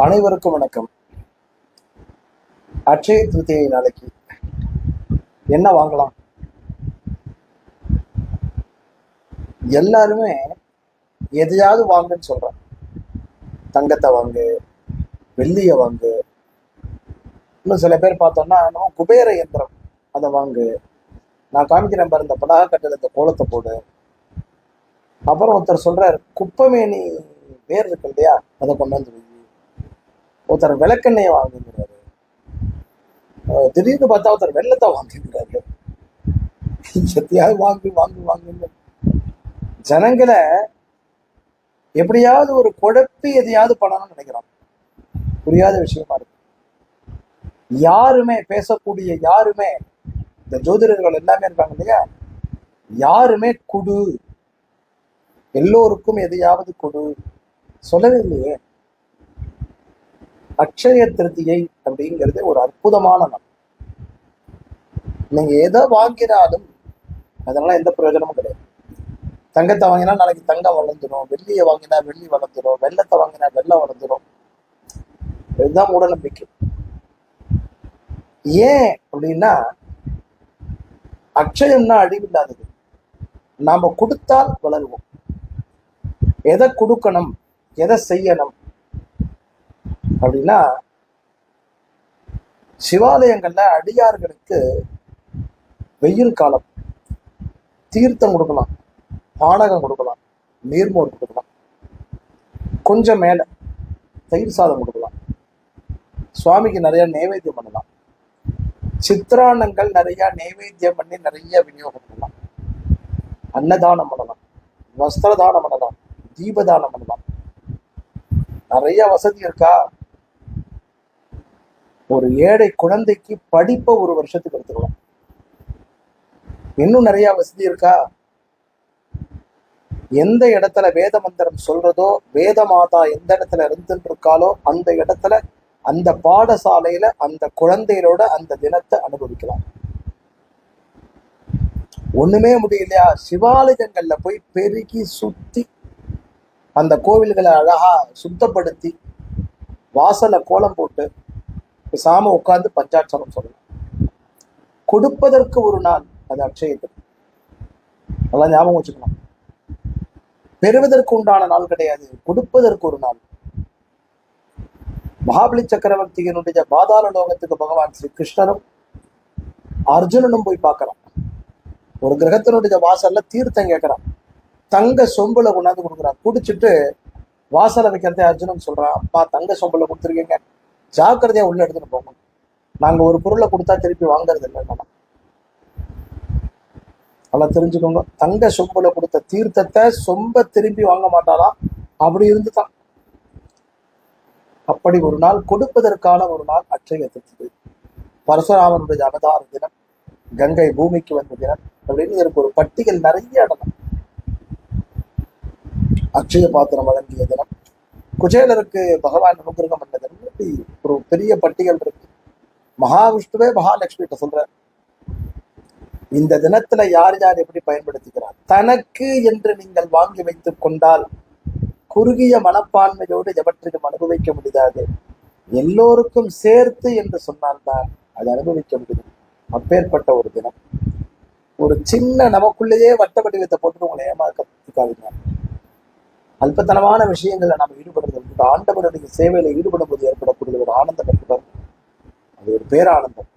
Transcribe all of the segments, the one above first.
அனைவருக்கும் வணக்கம். அட்சய திருத்தியை நாளைக்கு என்ன வாங்கலாம்? எல்லாருமே எதையாவது வாங்குன்னு சொல்றாங்க. தங்கத்தை வாங்கு, வெள்ளியை வாங்கு, இன்னும் சில பேர் பார்த்தோம்னா குபேர இயந்திரம் அதை வாங்கு, நான் காமிக்கிறேன் பாரு இந்த படகா கட்டளை கோலத்தை போடு. அப்புறம் ஒருத்தர் சொல்றாரு குப்பமேனி வேர் இருக்கு இல்லையா, அதை கொண்டு வந்து. ஒருத்தர் விளக்கெண்ணெயை வாங்குங்கிறாரு. திடீர்னு பார்த்தா ஒருத்தர் வெள்ளத்தை வாங்குங்கிறாரு. எத்தையாவது வாங்கு வாங்கு வாங்குங்க. ஜனங்களை எப்படியாவது ஒரு குழப்பி எதையாவது பண்ணணும்னு நினைக்கிறான். புரியாத விஷயமா இருக்கு. யாருமே பேசக்கூடிய யாருமே இந்த ஜோதிடர்கள் எல்லாமே இருக்காங்க இல்லையா, யாருமே குடு, எல்லோருக்கும் எதையாவது கொடு சொல்லவே இல்லையே. அட்சய திருத்தியை அப்படிங்கிறது ஒரு அற்புதமான நாள். நீங்க எதை வாங்கினாலும் அதனால எந்த பிரயோஜனமும் கிடையாது. தங்கத்தை வாங்கினா நாளைக்கு தங்கம் வளர்ந்துடும், வெள்ளியை வாங்கினா வெள்ளி வளர்ந்துடும், வெள்ளத்தை வாங்கினா வெள்ளம் வளர்ந்துடும். இதுதான் மூட நம்பிக்கை. ஏன் அப்படின்னா, அட்சயம்னா அழிவில்லாதது. நாம கொடுத்தால் வளருவோம். எதை கொடுக்கணும், எதை செய்யணும் அப்படின்னா, சிவாலயங்கள்ல அடியார்களுக்கு வெயில் காலம் தீர்த்தம் கொடுக்கலாம், பானகம் கொடுக்கலாம், நீர்மோர் கொடுக்கலாம், கொஞ்சம் மேல தயிர் சாதம் கொடுக்கலாம், சுவாமிக்கு நிறைய நைவேத்தியம் பண்ணலாம், சித்திரானங்கள் நிறைய நைவேத்தியம் பண்ணி நிறைய விநியோகம் பண்ணலாம், அன்னதானம் பண்ணலாம், வஸ்திரதானம் பண்ணலாம், தீபதானம் பண்ணலாம். நிறைய வசதி இருக்கா? ஒரு ஏழை குழந்தைக்கு படிப்பை ஒரு வருஷத்துக்கு எடுத்துக்கலாம். இன்னும் நிறைய வசதி இருக்கா? எந்த இடத்துல வேத மந்திரம் சொல்றதோ, வேத மாதா எந்த இடத்துல இருந்துட்டு இருக்காளோ அந்த இடத்துல, அந்த பாடசாலையில அந்த குழந்தைகளோட அந்த தினத்தை அனுபவிக்கலாம். ஒண்ணுமே முடியலையா, சிவாலயங்கள்ல போய் பெருகி சுத்தி அந்த கோவில்களை அழகா சுத்தப்படுத்தி வாசலை கோலம் போட்டு பேசாம உட்கார்ந்து பஞ்சாட்சரம் சொல்லலாம். கொடுப்பதற்கு ஒரு நாள், அது அட்சயத்துக்கு. நல்லா ஞாபகம் வச்சுக்கணும். பெறுவதற்கு உண்டான நாள் கிடையாது, கொடுப்பதற்கு ஒரு நாள். மகாபலி சக்கரவர்த்தியினுடைய பாதாள லோகத்துக்கு பகவான் ஸ்ரீ கிருஷ்ணரும் அர்ஜுனனும் போய் பார்க்கறான். ஒரு கிரகத்தினுடைய வாசல்ல தீர்த்தம் கேட்கறான். தங்க சொம்புல கொண்டாந்து கொடுக்குறான். குடிச்சிட்டு வாசலை வைக்கிறதே அர்ஜுனன் சொல்றான், அப்பா தங்க சொம்புல கொடுத்துருக்கீங்க, ஜாக்கிரதையா உள்ள எடுத்துட்டு போங்க. நாங்க ஒரு பொருளை கொடுத்தா திருப்பி வாங்குறது இல்லை. நல்லா தெரிஞ்சுக்கோங்க. தங்க சொம்புல கொடுத்த தீர்த்தத்தை சொம்ப திருப்பி வாங்க மாட்டாராம். அப்படி இருந்துதான். அப்படி ஒரு நாள் கொடுப்பதற்கான ஒரு நாள் அட்சய திருத்தி. பரசுராமனுடைய அவதார தினம், கங்கை பூமிக்கு வந்த தினம் அப்படின்னு இதற்கு ஒரு பட்டியல் நிறைய இடம். அட்சய பாத்திரம் வழங்கிய தினம், குஜேலருக்கு பகவான் அனுகிரகம் பண்ண தினம், இப்படி ஒரு பெரிய பட்டியல் இருக்கு. மகாவிஷ்ணுவே மகாலட்சுமிகிட்ட சொல்ற, இந்த தினத்துல யார் யார் எப்படி பயன்படுத்திக்கிறார். தனக்கு என்று நீங்கள் வாங்கி வைத்துக் கொண்டால் குறுகிய மனப்பான்மையோடு எவற்றையும் அனுபவிக்க முடியாது. எல்லோருக்கும் சேர்த்து என்று சொன்னால்தான் அது அனுபவிக்க முடியும். அப்பேற்பட்ட ஒரு தினம். ஒரு சின்ன நமக்குள்ளேயே வட்ட வடிவத்தை போட்டு உங்களை ஏமாக்காதீங்க. அல்பத்தனமான விஷயங்கள்ல நம்ம ஈடுபடுறது, ஆண்டவருடைய சேவையில ஈடுபடும் போது ஏற்படக்கூடிய ஒரு ஆனந்தம் இருக்கிறது. அது ஒரு பேரானந்தம்,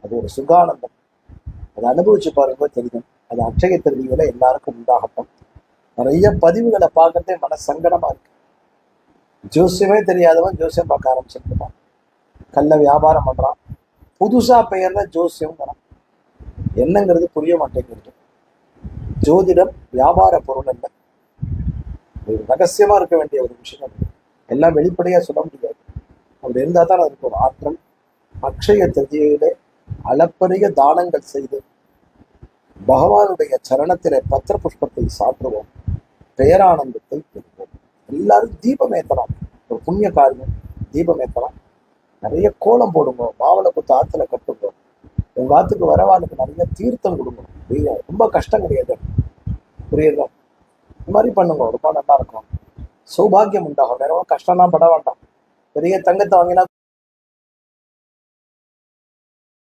அது ஒரு சுகானந்தம். அதை அனுபவிச்சு பாருங்க தெரியும். அது அட்சய திருவிகளை எல்லாருக்கும் உண்டாகட்டும். நிறைய பதிவுகளை பார்க்கறதே மன சங்கடமா இருக்கு. ஜோசியமே தெரியாதவன் ஜோசியம் பார்க்க ஆரம்பிச்சிருக்கான். கல்ல வியாபாரம் பண்றான். புதுசா பெயர்ல ஜோசியம் என்னங்கிறது புரிய மாட்டேங்கிறது. ஜோதிடம் வியாபார பொருள் அல்ல, ஒரு ரகசியமா இருக்க வேண்டிய ஒரு விஷயம். எல்லாம் வெளிப்படையா சொல்ல முடியாது. அப்படி இருந்தா தான் அதுக்கு ஒரு ஆற்றல். அட்சய திருதியிலே அளப்பரிய தானங்கள் செய்து பகவானுடைய சரணத்திலே பத்திர புஷ்பத்தை சாற்றுவோம், பேரானந்தத்தை பெறுவோம். எல்லாரும் தீபம் ஏற்றலாம். ஒரு புண்ணிய காரியம், தீபம் ஏற்றலாம். நிறைய கோலம் போடுங்க, மாவளை குத்து ஆத்துல கட்டுங்க, உங்க ஆத்துக்கு வரவாளுக்கு நிறைய தீர்த்தம் கொடுங்க. ரொம்ப கஷ்டம் கிடையாது, புரியுதா? இந்த மாதிரி பண்ணுங்க, ரொம்ப நல்லா இருக்கும். சௌபாகியம் உண்டாகும். வேற கஷ்டம்லாம் பட வேண்டாம். பெரிய தங்கத்தை வாங்கினா